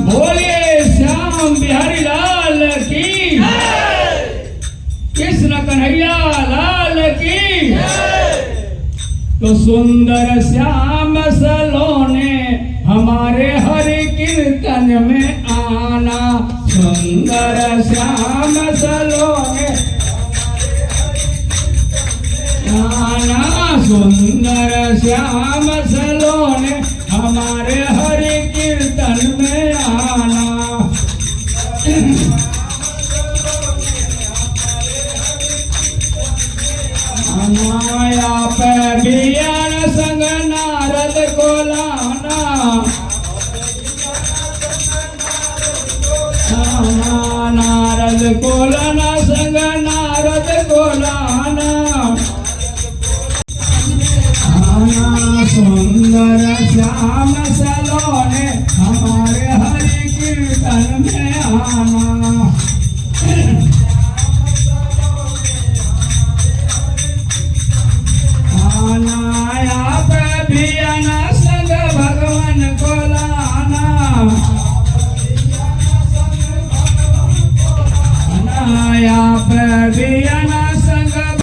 बोलिए श्याम बिहारी लाल की, कृष्ण कन्हैया लाल की। तो सुंदर श्याम सलोने हमारे हरि कीर्तन में आना, सुंदर श्याम सलोने आना, सुंदर श्याम सलोने हमारे हरि कीर्तन में आना। माया पे बियान संग नारद को लाना, नारद को लाना संग नारद को लाना। सुंदर श्याम सलोने